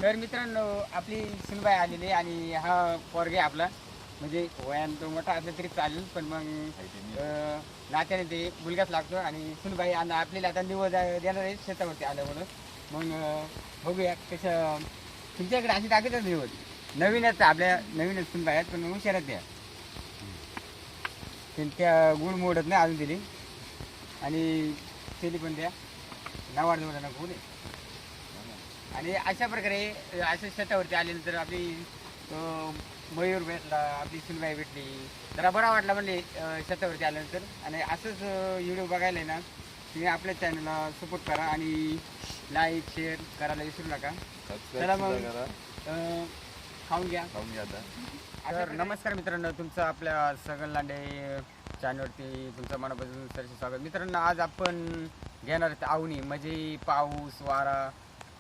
तर मित्रांनो आपली सुनबाई आलेली आहे आणि हा पोरगे आपला म्हणजे वयान तो मोठा असला तरी चालेल पण मग नात्याने ते मुलगाच लागतो आणि सुनबाई आणि आपल्याला आता निवड देणार आहे शेतावरती आलं म्हणून मग बघूया कसं तुमच्याकडे अशी टाकतच निवड नवीनच आपल्या नवीनच सुनबाई आहेत पण हुशारच द्या त्या गुळ मोडत नाही अजून दिली आणि तेली पण द्या नावाड जवळ नको बोले आणि अशा प्रकारे अशा शेतावरती आल्यानंतर आपली मयूर भेटला आपली सुनबाई भेटली जरा बरा वाटला म्हणले शेतावरती आल्यानंतर आणि असंच व्हिडिओ बघायला ना तुम्ही आपल्या चॅनलला सपोर्ट करा आणि लाईक शेअर करायला विसरू नका चला मग खाऊन घ्या तर नमस्कार मित्रांनो तुमचं आपल्या सगन लांडे चॅनलवरती तुमचं मनापासून सरसे स्वागत मित्रांनो आज आपण घेणार आवनी म्हणजे पाऊस वारा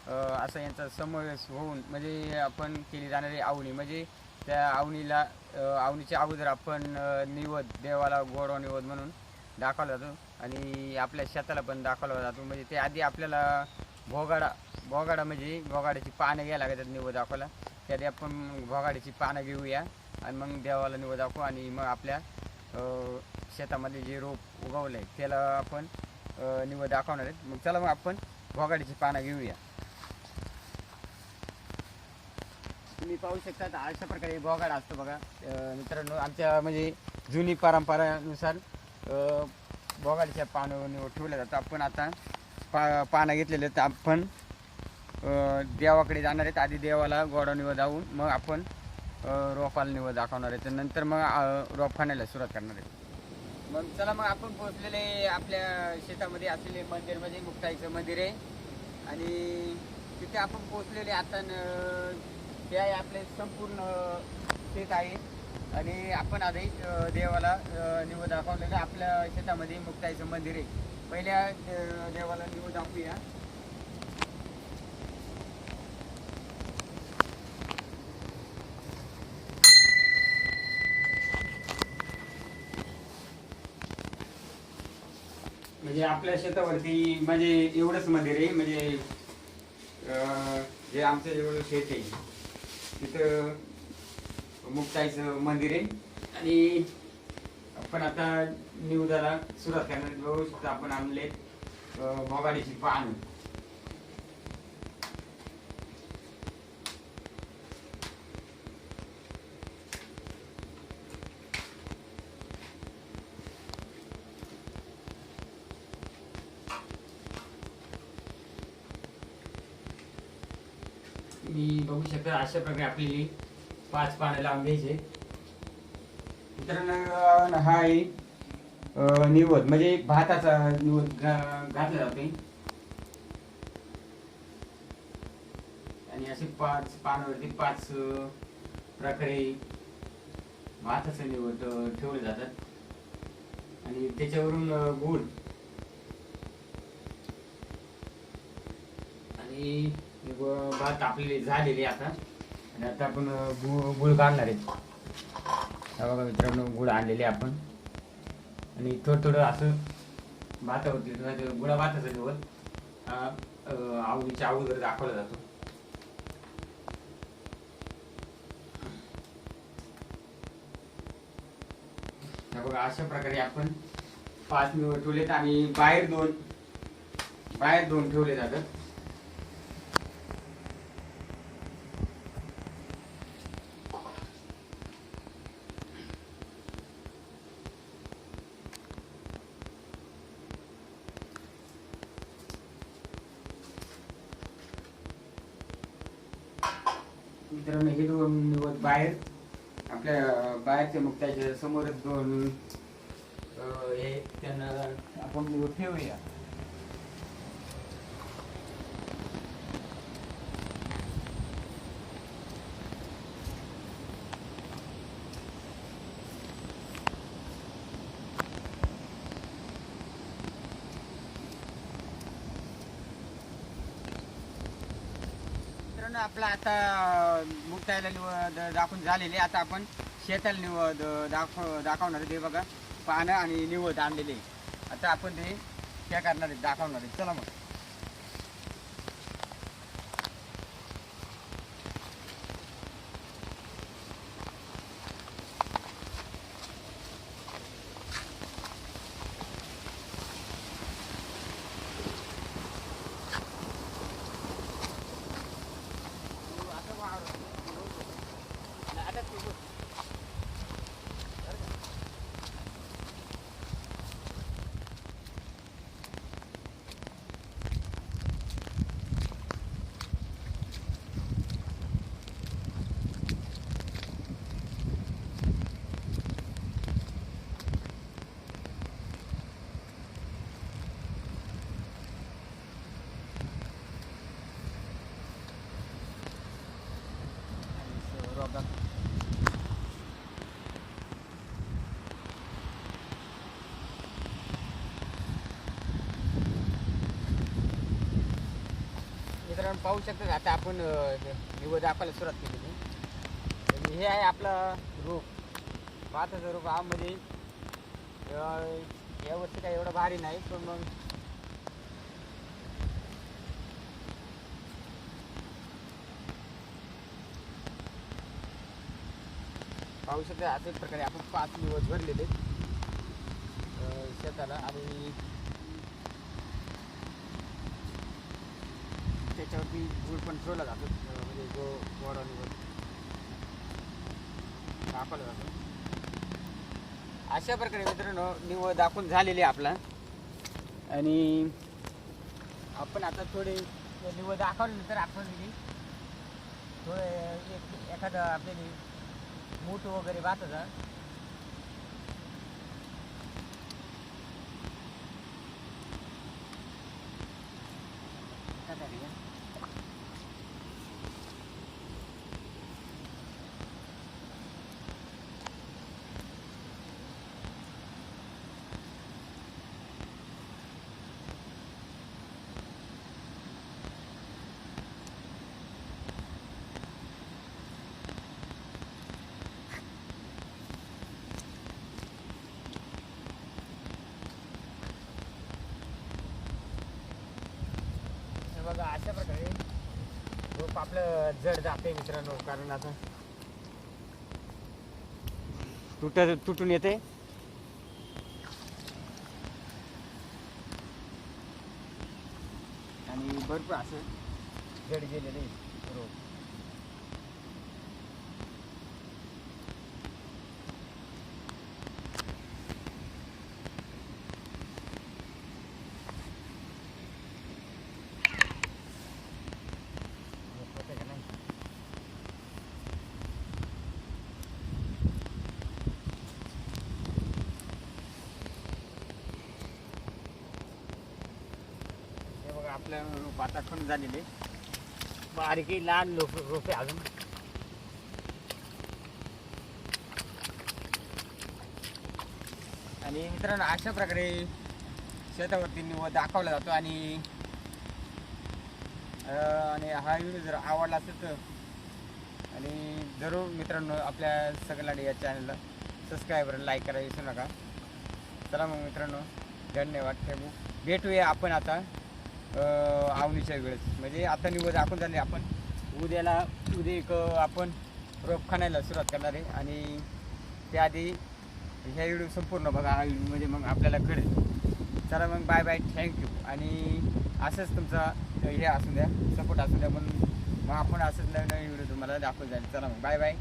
असं यांचा समावेश होऊन म्हणजे आपण केली जाणारी आवनी म्हणजे त्या आवनीला आवनीच्या अगोदर आपण निवद देवाला गोडवा निवद म्हणून दाखवला जातो आणि आपल्या शेताला पण दाखवला जातो म्हणजे ते आधी आपल्याला भोगाडा म्हणजे भोगाड्याची पानं घ्यायला लागतात निवद दाखवायला त्याआधी आपण भोगाड्याची पानं घेऊया आणि मग देवाला निवद दाखवू आणि मग आपल्या शेतामध्ये जे रोप उगवलं आहे त्याला आपण निवद दाखवणार आहेत मग चला मग आपण भोगाड्याची पानं घेऊया तुम्ही पाहू शकता अशा प्रकारे भोगाड असतो बघा मित्रांनो आमच्या म्हणजे जुनी परंपरानुसार भोगाडीच्या पानं ठेवल्या जातं आपण आता पानं घेतलेले तर आपण देवाकडे जाणार आहेत आधी देवाला गोडा निवद दाखवून मग आपण रोपाला निवद दाखवणार आहे तर नंतर मग रोप खाण्याला सुरुवात करणार आहे मग चला मग आपण पोहोचलेले आपल्या शेतामध्ये असलेले मंदिर म्हणजे मुक्ताईचं मंदिर आहे आणि तिथे आपण पोहोचलेले आता ते आहे आपले संपूर्ण शेत आहे आणि आपण आधी देवाला निवद दाखवलेलं आपल्या शेतामध्ये मुक्ताईचं मंदिर आहे पहिल्या देवाला निवद दाखवूया म्हणजे आपल्या शेतावरती म्हणजे एवढंच मंदिर आहे म्हणजे जे आमचं एवढं शेत आहे तिथं मुक्ताईचं मंदिर आहे आणि आपण आता निवदाला सुरुवात करणार बघू शकतो आपण आणले भोगाडीची पान तुम्ही बघू शकता अशा प्रकारे आपली 5 पानं लावून घ्यायचे मित्रांनो हा आहे निवद म्हणजे भाताचा निवद घातला जातोय आणि असे 5 पानावरती 5 प्रकारे भाताचं निवद ठेवले जातात आणि त्याच्यावरून गुळ आणि भात आपले झालेले आता आणि आता आपण गुळ काढणार आहेत बघा मित्रांनो गुळ आणलेले आपण आणि थोडं असं भातावरती गुळा भाताचा निवद आवडीच्या अगोदर दाखवला जातो बघा अशा प्रकारे आपण 5 निवड ठेवलेत आणि बाहेर दोन ठेवले जातात मित्रांनो हे 2 निवद बाहेर आपल्या बाहेरच्या मुक्ताच्या समोरच 2 हे त्यांना आपण निवड ठेवूया आपला आता मुक्ताईला निवड दाखवून झालेले आता आपण शेताला निवड दाखवणार ते बघा पानं आणि निवड आणलेले आता आपण ते काय करणार आहे दाखवणार आहे चला मग रोप मित्रांनो पाहू शकता. आता आपण निवड दाखवायला सुरुवात केली. आणि हे आहे आपला रोप. भाताचं रोप आमध्ये यावर्षी काही एवढं भारी नाही, पण मग पाहू शकता. अशाच प्रकारे आपण 5 दिवस भरलेले शेताला. आणि त्याच्यावरती गुळ पण ठेवला जातो, म्हणजे जो गोडावर दाखवला जातो. अशा प्रकारे मित्रांनो निवड दाखवून झालेली आहे आपला. आणि आपण आता थोडे निवड दाखवल्यानंतर आपण थोडं एखादं आपल्याला मूठ वगैरे भाताचा बघा. अशा प्रकारे रोप आपलं जड जाते मित्रांनो, कारण आता तुटून येते. आणि भरपूर असं जड गेलेले रोप. आपल्या रोप आता खण झालेले बारीकी लहान रोपे अजून. आणि मित्रांनो अशा प्रकारे शेतावरती निवड दाखवला जातो. आणि हा व्हिडिओ जर आवडला असेल तर आणि जरूर मित्रांनो आपल्या सगळ्यांना या चॅनलला सबस्क्राईब लाईक करायला विसरू नका. चला मग मित्रांनो धन्यवाद. भेटूया आपण आता आवणीच्या वेळेस. म्हणजे आता निवड दाखवून झाली. आपण उद्या एक आपण रोप खणायला सुरुवात करणार आहे. आणि त्याआधी ह्या व्हिडिओ संपूर्ण बघा म्हणजे मग आपल्याला कळेल. चला मग बाय बाय, थँक्यू. आणि असंच तुमचा हे असू द्या, सपोर्ट असू द्या, म्हणून मग आपण असंच नवीन नवीन व्हिडिओ तुम्हाला दाखवून जाईल. चला मग बाय बाय.